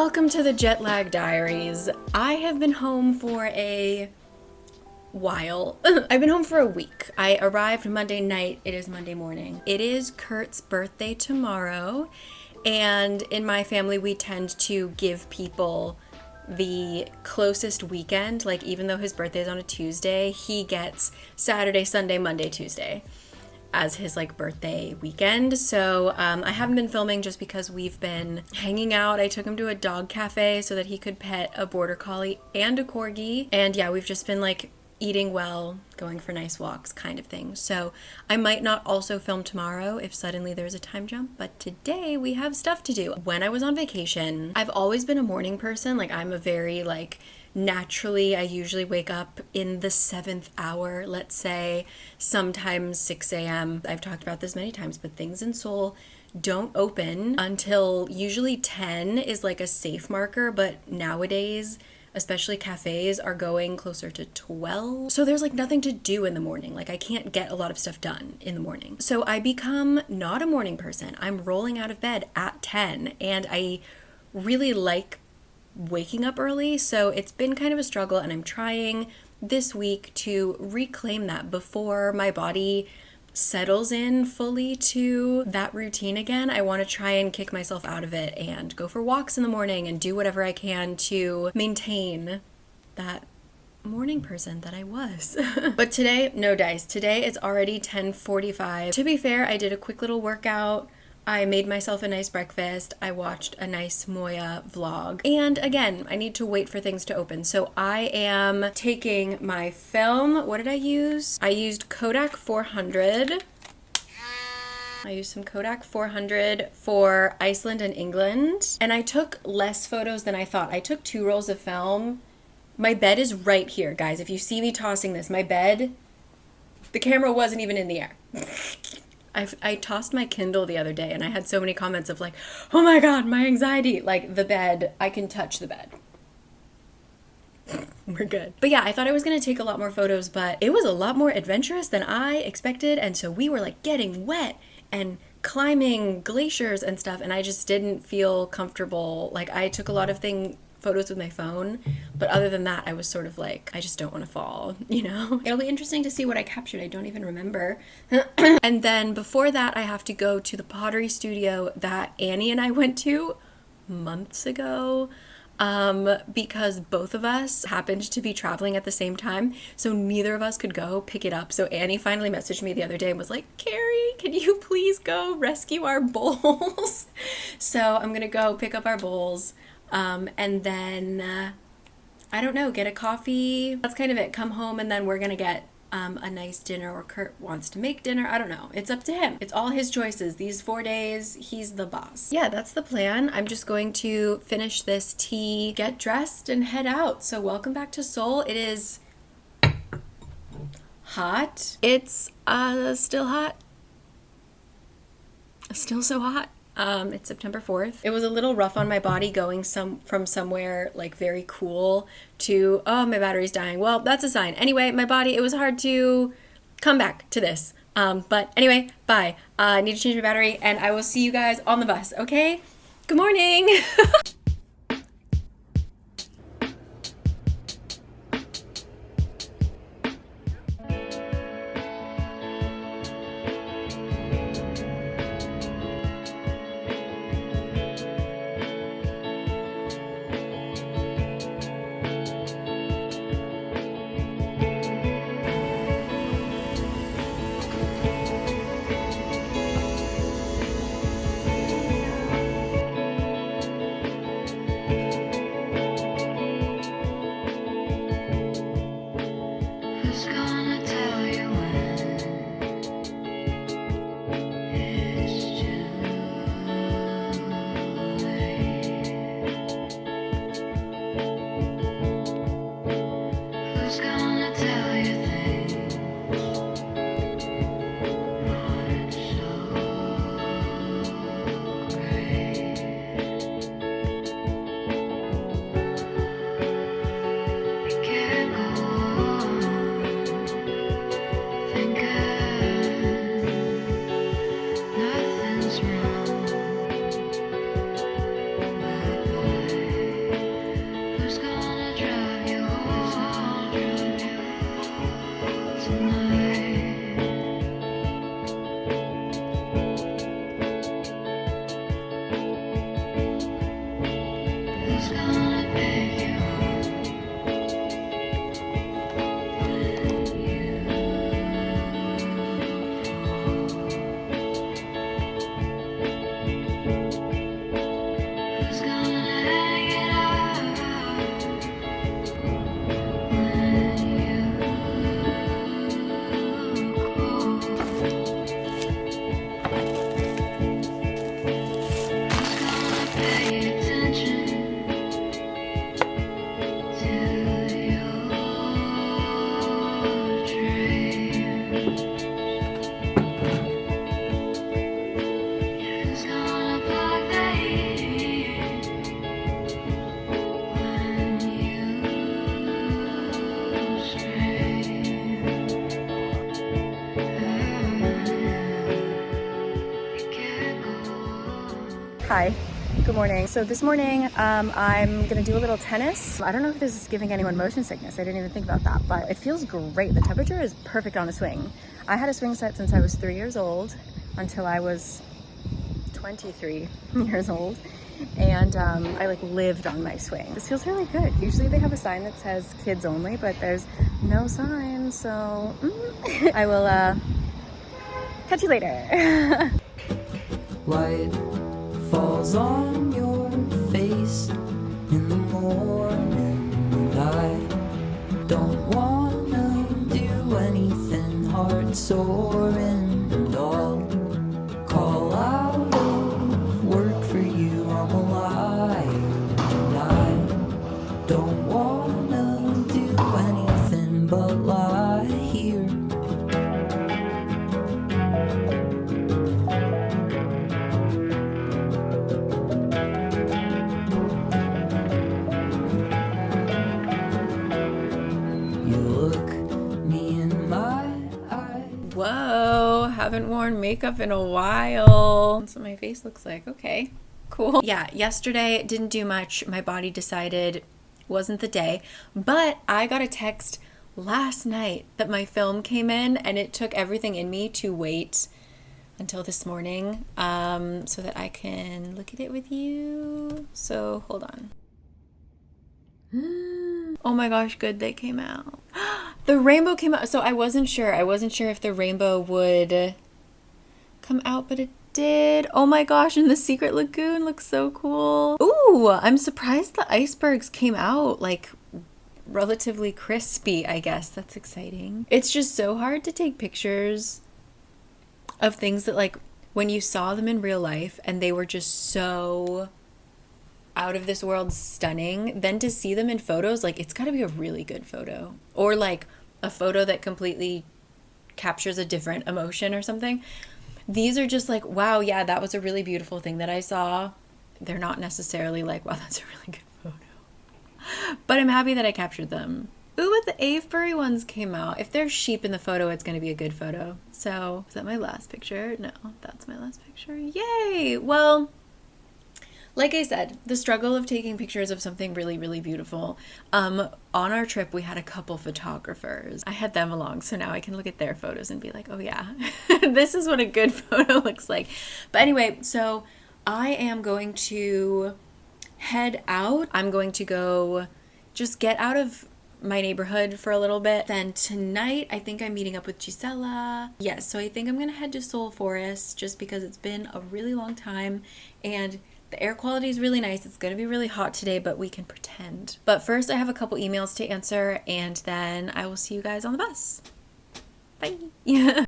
Welcome to the Jet Lag Diaries. I have been home for a while. I've been home for a week. I arrived Monday night. It is Monday morning. It is Kurt's birthday tomorrow, and in my family we tend to give people the closest weekend. Like, even though his birthday is on a Tuesday, he gets Saturday, Sunday, Monday, Tuesday as his birthday weekend. So I haven't been filming just because we've been hanging out. I took him to a dog cafe so that he could pet a border collie and a corgi. And yeah, we've just been eating well, going for nice walks kind of thing. So I might not also film tomorrow if suddenly there's a time jump, but today we have stuff to do. When I was on vacation, I've always been a morning person. I'm a very naturally, I usually wake up in the 7th hour, let's say, sometimes 6 a.m. I've talked about this many times, but things in Seoul don't open until usually 10 is a safe marker, but nowadays, especially cafes, are going closer to 12. So there's nothing to do in the morning. I can't get a lot of stuff done in the morning. So I become not a morning person. I'm rolling out of bed at 10, and I really like waking up early, so it's been kind of a struggle, and I'm trying this week to reclaim that before my body settles in fully to that routine again. I want to try and kick myself out of it and go for walks in the morning and do whatever I can to maintain that morning person that I was. But today, no dice. Today it's already 10:45. To be fair, I did a quick little workout. I made myself a nice breakfast. I watched a nice Moya vlog. And again, I need to wait for things to open. So I am taking my film. What did I use? I used Kodak 400. I used some Kodak 400 for Iceland and England. And I took less photos than I thought. I took 2 rolls of film. My bed is right here, guys. If you see me tossing this, my bed, the camera wasn't even in the air. I tossed my Kindle the other day, and I had so many comments of oh my god, my anxiety. The bed, I can touch the bed. We're good. But yeah, I thought I was going to take a lot more photos, but it was a lot more adventurous than I expected, and so we were getting wet and climbing glaciers and stuff, and I just didn't feel comfortable. I took a lot of photos with my phone, but other than that, I was sort of I just don't want to fall, It'll be interesting to see what I captured. I don't even remember. And then before that, I have to go to the pottery studio that Annie and I went to months ago, because both of us happened to be traveling at the same time, so neither of us could go pick it up. So Annie finally messaged me the other day and was like, "Cari, can you please go rescue our bowls?" So I'm gonna go pick up our bowls. And then, I don't know, get a coffee. That's kind of it. Come home, and then we're gonna get a nice dinner, or Kurt wants to make dinner. I don't know. It's up to him. It's all his choices. These 4 days, he's the boss. Yeah, that's the plan. I'm just going to finish this tea, get dressed, and head out. So welcome back to Seoul. It is hot. It's still hot. Still so hot. It's September 4th. It was a little rough on my body going from somewhere very cool to, oh, my battery's dying. Well, that's a sign. Anyway, my body, it was hard to come back to this. But anyway, bye. I need to change my battery, and I will see you guys on the bus, okay? Good morning. Hi, good morning. So this morning I'm gonna do a little tennis. I don't know if this is giving anyone motion sickness. I didn't even think about that, but it feels great. The temperature is perfect on a swing. I had a swing set since I was 3 years old until I was 23 years old. And I like lived on my swing. This feels really good. Usually they have a sign that says kids only, but there's no sign, so I will catch you later. Light falls on your face in the morning, and I don't wanna do anything heart soaring, and I'll call out of work for you. I'm alive, and I don't wanna do anything but lie here. Whoa, haven't worn makeup in a while. That's what my face looks like. Okay, cool. Yeah, yesterday didn't do much. My body decided wasn't the day, but I got a text last night that my film came in, and it took everything in me to wait until this morning so that I can look at it with you. So hold on. Oh my gosh, good, they came out. The rainbow came out. So I wasn't sure if the rainbow would come out, but it did. Oh my gosh, and the secret lagoon looks so cool. Ooh, I'm surprised the icebergs came out like relatively crispy, I guess. That's exciting. It's just so hard to take pictures of things that, like, when you saw them in real life and they were just so out of this world stunning, then to see them in photos, like, it's got to be a really good photo, or like a photo that completely captures a different emotion or something. These are just like, wow, yeah, that was a really beautiful thing that I saw. They're not necessarily like, wow, that's a really good photo, but I'm happy that I captured them. Ooh, but the Avebury ones came out. If there's sheep in the photo, it's going to be a good photo. So is that my last picture? No, that's my last picture. Yay. Well, like I said, the struggle of taking pictures of something really, really beautiful. On our trip, we had a couple photographers. I had them along, so now I can look at their photos and be like, oh yeah, this is what a good photo looks like. But anyway, so I am going to head out. I'm going to go just get out of my neighborhood for a little bit. Then tonight, I think I'm meeting up with Gisela. Yes, so I think I'm gonna head to Seoul Forest just because it's been a really long time and the air quality is really nice. It's going to be really hot today, but we can pretend. But first, I have a couple emails to answer, and then I will see you guys on the bus. Bye. Yeah.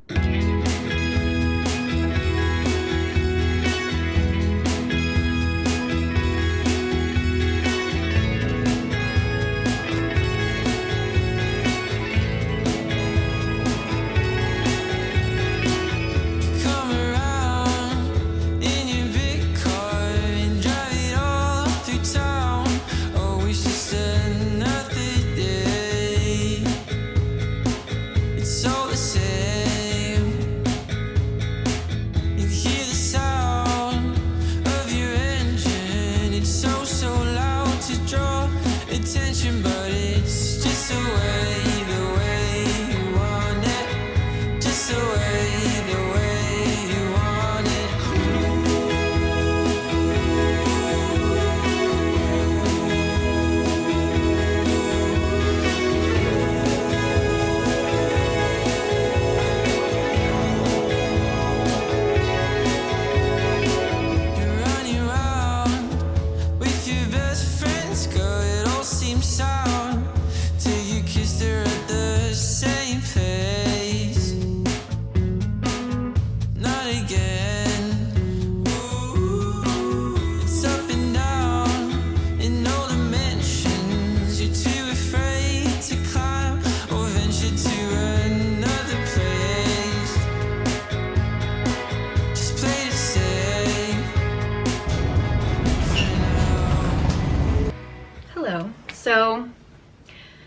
So,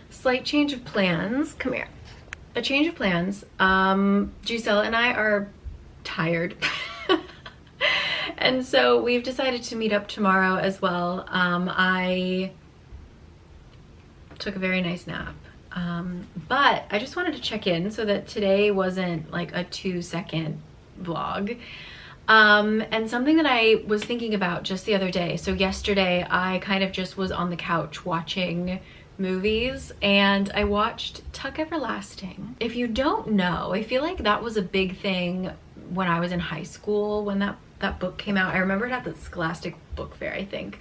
slight change of plans. Come here. A change of plans. Gisela and I are tired. And so we've decided to meet up tomorrow as well. I took a very nice nap. But I just wanted to check in so that today wasn't like a 2-second vlog. And something that I was thinking about just the other day. So yesterday I kind of just was on the couch watching movies and I watched Tuck Everlasting. If you don't know, I feel like that was a big thing when I was in high school when that book came out. I remember it at the Scholastic Book Fair, I think.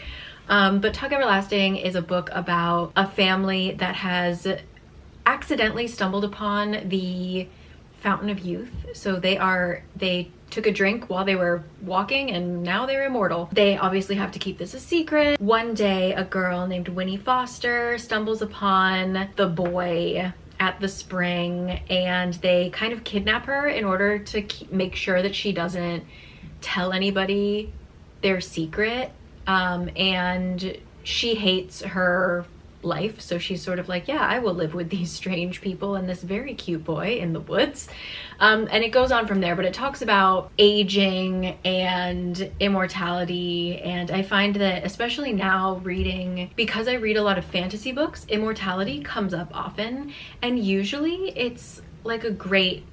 But Tuck Everlasting is a book about a family that has accidentally stumbled upon the Fountain of Youth. So they took a drink while they were walking and now they're immortal. They obviously have to keep this a secret. One day a girl named Winnie Foster stumbles upon the boy at the spring and they kind of kidnap her in order to make sure that she doesn't tell anybody their secret. And she hates her life, so she's sort of like, yeah, I will live with these strange people and this very cute boy in the woods. And it goes on from there, but it talks about aging and immortality. And I find that especially now reading, because I read a lot of fantasy books, immortality comes up often, and usually it's like a great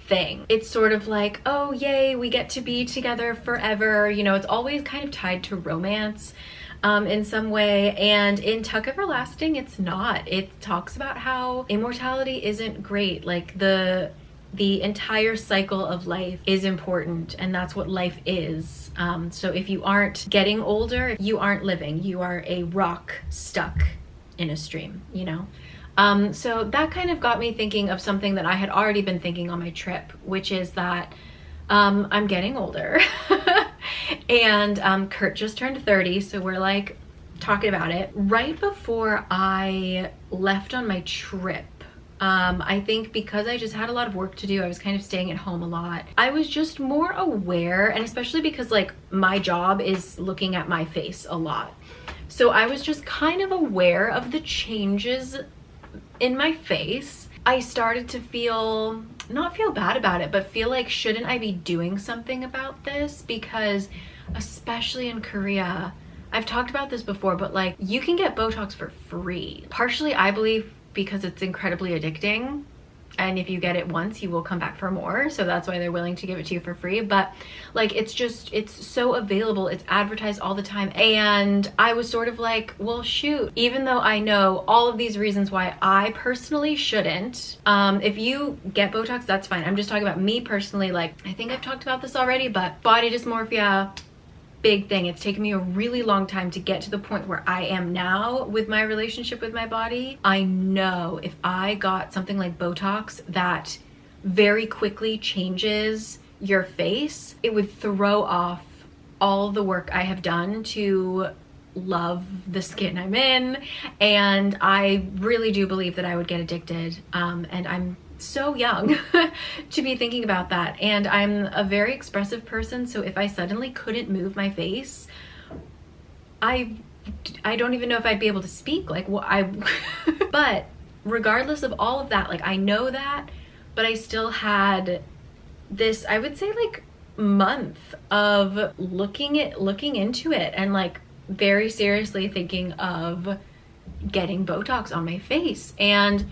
thing. It's sort of like, oh yay, we get to be together forever, you know. It's always kind of tied to romance in some way, and in Tuck Everlasting it's not. It talks about how immortality isn't great. Like the entire cycle of life is important, and that's what life is. So if you aren't getting older, you aren't living. You are a rock stuck in a stream, you know. So that kind of got me thinking of something that I had already been thinking on my trip, which is that I'm getting older. And Kurt just turned 30, so we're like talking about it. Right before I left on my trip, I think because I just had a lot of work to do, I was kind of staying at home a lot. I was just more aware, and especially because like my job is looking at my face a lot. So I was just kind of aware of the changes in my face. I started to not feel bad about it, but feel like, shouldn't I be doing something about this? Because especially in Korea, I've talked about this before, but like you can get Botox for free. Partially, I believe, because it's incredibly addicting. And if you get it once, you will come back for more. So that's why they're willing to give it to you for free. But like, it's so available. It's advertised all the time. And I was sort of like, well, shoot, even though I know all of these reasons why I personally shouldn't, if you get Botox, that's fine. I'm just talking about me personally. Like, I think I've talked about this already, but body dysmorphia, big thing. It's taken me a really long time to get to the point where I am now with my relationship with my body. I know if I got something like Botox that very quickly changes your face, it would throw off all the work I have done to love the skin I'm in. And I really do believe that I would get addicted. And I'm so young to be thinking about that, and I'm a very expressive person, so if I suddenly couldn't move my face, I don't even know if I'd be able to speak. Like, what but regardless of all of that, like, I know that, but I still had this, I would say, like, month of looking into it and like very seriously thinking of getting Botox on my face. And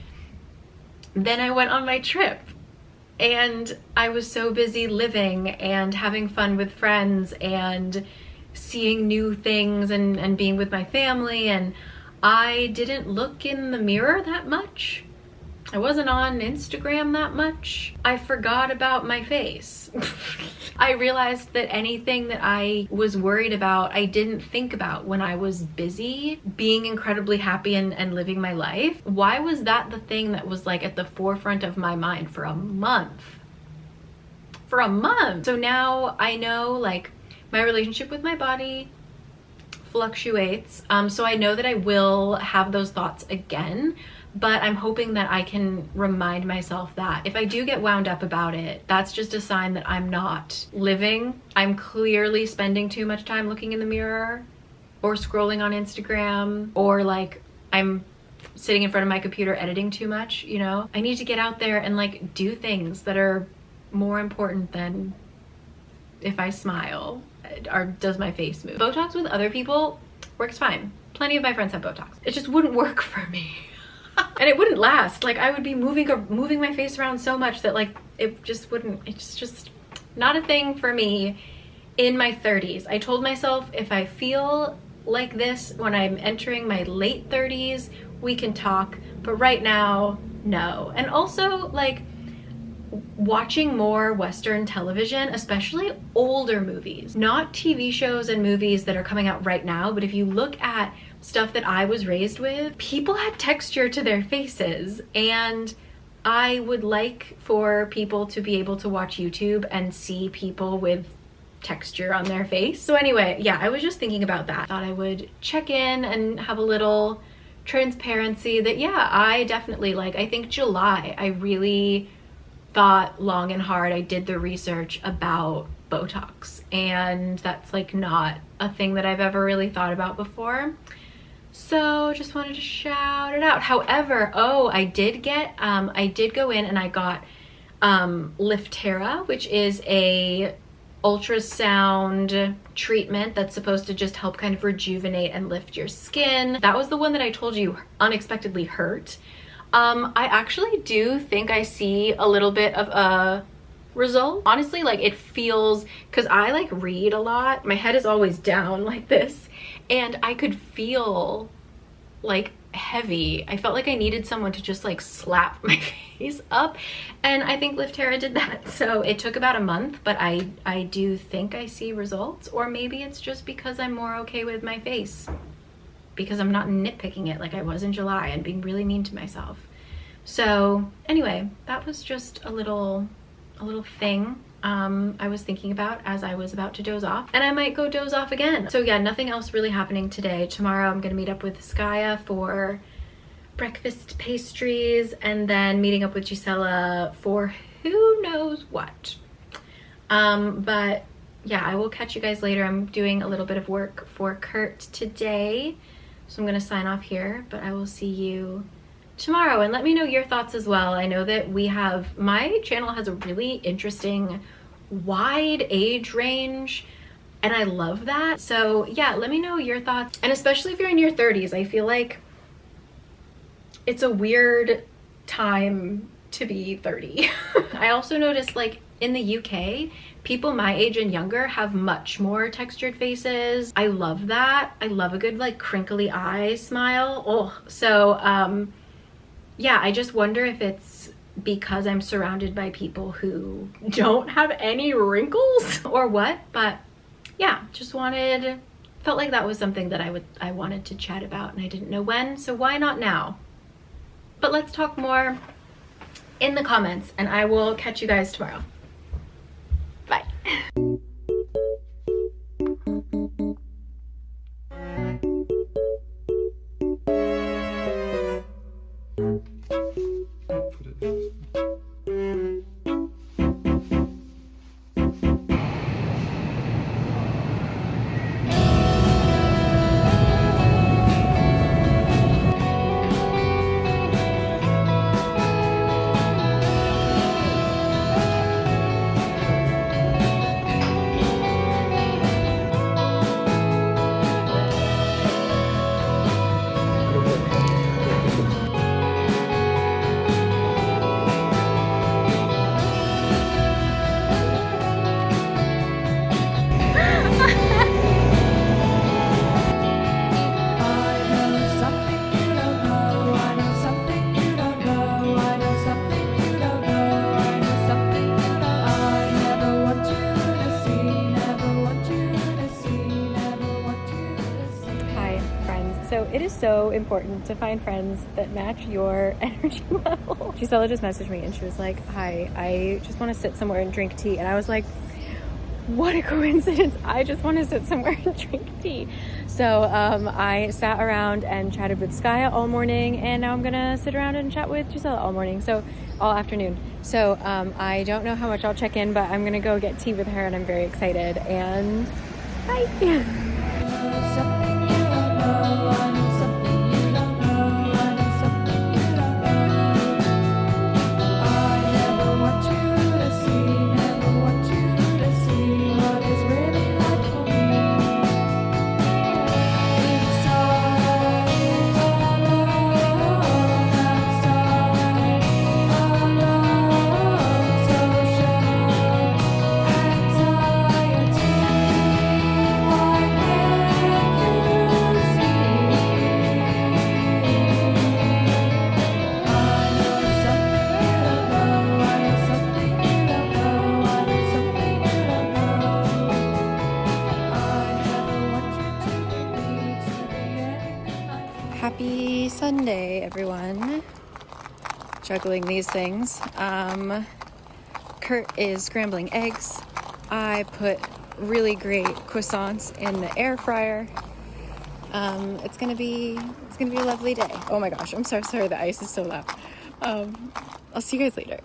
then I went on my trip and I was so busy living and having fun with friends and seeing new things and being with my family, and I didn't look in the mirror that much. I wasn't on Instagram that much. I forgot about my face. I realized that anything that I was worried about, I didn't think about when I was busy, being incredibly happy and living my life. Why was that the thing that was like at the forefront of my mind for a month? For a month! So now I know, like, my relationship with my body fluctuates. So I know that I will have those thoughts again, but I'm hoping that I can remind myself that if I do get wound up about it, that's just a sign that I'm not living. I'm clearly spending too much time looking in the mirror or scrolling on Instagram, or like I'm sitting in front of my computer editing too much, you know? I need to get out there and like do things that are more important than if I smile. does my face move. Botox with other people works fine. Plenty of my friends have Botox. It just wouldn't work for me. And it wouldn't last. Like, I would be moving my face around so much that like it just wouldn't, it's just not a thing for me in my 30s. I told myself if I feel like this when I'm entering my late 30s, we can talk, but right now, no. And also, like, watching more Western television, especially older movies, not TV shows and movies that are coming out right now, but if you look at stuff that I was raised with, people had texture to their faces, and I would like for people to be able to watch YouTube and see people with texture on their face. So anyway, yeah, I was just thinking about that. Thought I would check in and have a little transparency that, yeah, I definitely, like, I think July, I really thought long and hard. I did the research about Botox, and that's like not a thing that I've ever really thought about before. So just wanted to shout it out. However, I did go in and I got Liftera, which is a ultrasound treatment that's supposed to just help kind of rejuvenate and lift your skin. That was the one that I told you unexpectedly hurt. I actually do think I see a little bit of a result. Honestly, like, it feels, because I like read a lot, my head is always down like this, and I could feel like heavy. I felt like I needed someone to just like slap my face up, and I think Liftera did that. So it took about a month, but I do think I see results, or maybe it's just because I'm more okay with my face, because I'm not nitpicking it like I was in July and being really mean to myself. So anyway, that was just a little thing I was thinking about as I was about to doze off, and I might go doze off again. So yeah, nothing else really happening today. Tomorrow I'm gonna meet up with Skaya for breakfast pastries, and then meeting up with Gisela for who knows what. But yeah, I will catch you guys later. I'm doing a little bit of work for Kurt today, so I'm gonna sign off here, but I will see you tomorrow, and let me know your thoughts as well. I know that my channel has a really interesting wide age range, and I love that. So yeah, let me know your thoughts, and especially if you're in your 30s, I feel like it's a weird time to be 30. I also noticed, like, in the UK, people my age and younger have much more textured faces. I love that. I love a good like crinkly eye smile. Oh, so yeah, I just wonder if it's because I'm surrounded by people who don't have any wrinkles or what. But yeah, just felt like that was something that I wanted to chat about, and I didn't know when, so why not now? But let's talk more in the comments, and I will catch you guys tomorrow. Bye. So it is so important to find friends that match your energy level. Gisela just messaged me and she was like, hi, I just want to sit somewhere and drink tea. And I was like, what a coincidence. I just want to sit somewhere and drink tea. So I sat around and chatted with Skaya all morning, and now I'm gonna sit around and chat with Gisela all morning, so all afternoon. So I don't know how much I'll check in, but I'm gonna go get tea with her, and I'm very excited. And bye. everyone. Juggling these things. Kurt is scrambling eggs. I put really great croissants in the air fryer. It's gonna be a lovely day. Oh my gosh, I'm so sorry the ice is so loud. I'll see you guys later.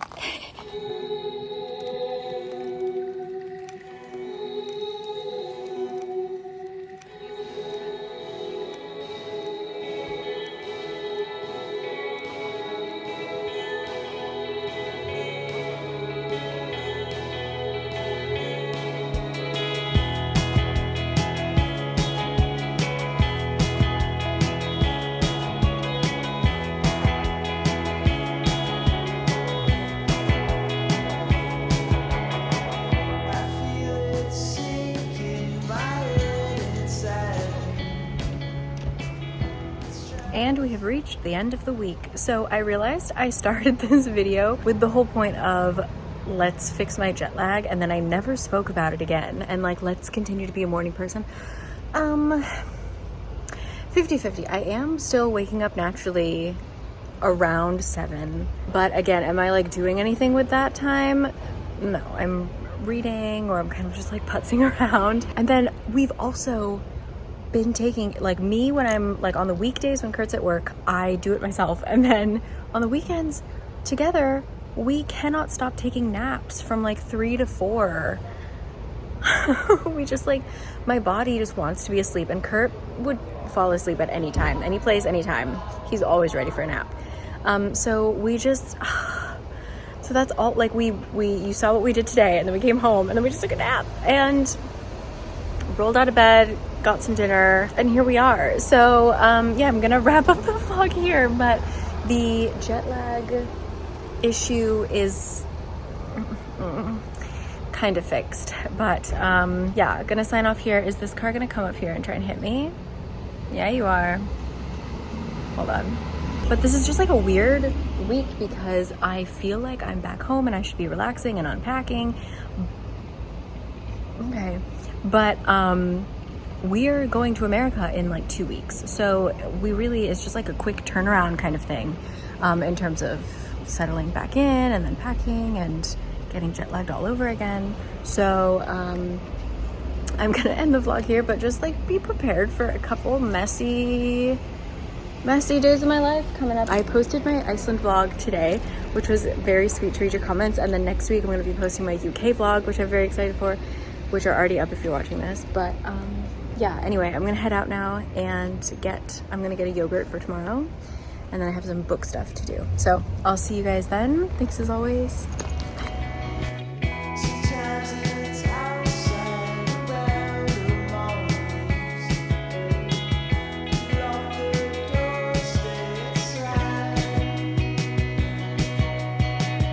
And we have reached the end of the week. So I realized I started this video with the whole point of let's fix my jet lag, and then I never spoke about it again. And like, let's continue to be a morning person. 50-50. I am still waking up naturally around 7. But again, am I like doing anything with that time? No, I'm reading, or I'm kind of just like putzing around. And then we've also been taking, like, me when I'm like on the weekdays when Kurt's at work, I do it myself, and then on the weekends together we cannot stop taking naps from like 3 to 4. We just like, my body just wants to be asleep, and Kurt would fall asleep at any time, any place, anytime. He's always ready for a nap. So we just so that's all. Like, you saw what we did today, and then we came home and then we just took a nap and rolled out of bed, got some dinner, and here we are. So yeah, I'm gonna wrap up the vlog here, but the jet lag issue is kind of fixed. But yeah, gonna sign off here. Is this car gonna come up here and try and hit me? Yeah, you are. Hold on. But this is just like a weird week because I feel like I'm back home and I should be relaxing and unpacking. Okay. But we're going to America in like 2 weeks. So it's just like a quick turnaround kind of thing in terms of settling back in and then packing and getting jet lagged all over again. So I'm gonna end the vlog here, but just like be prepared for a couple messy days of my life coming up. I posted my Iceland vlog today, which was very sweet to read your comments. And then next week I'm gonna be posting my UK vlog, which I'm very excited for, which are already up if you're watching this. But yeah, anyway, I'm gonna head out now and I'm gonna get a yogurt for tomorrow, and then I have some book stuff to do. So I'll see you guys then. Thanks as always.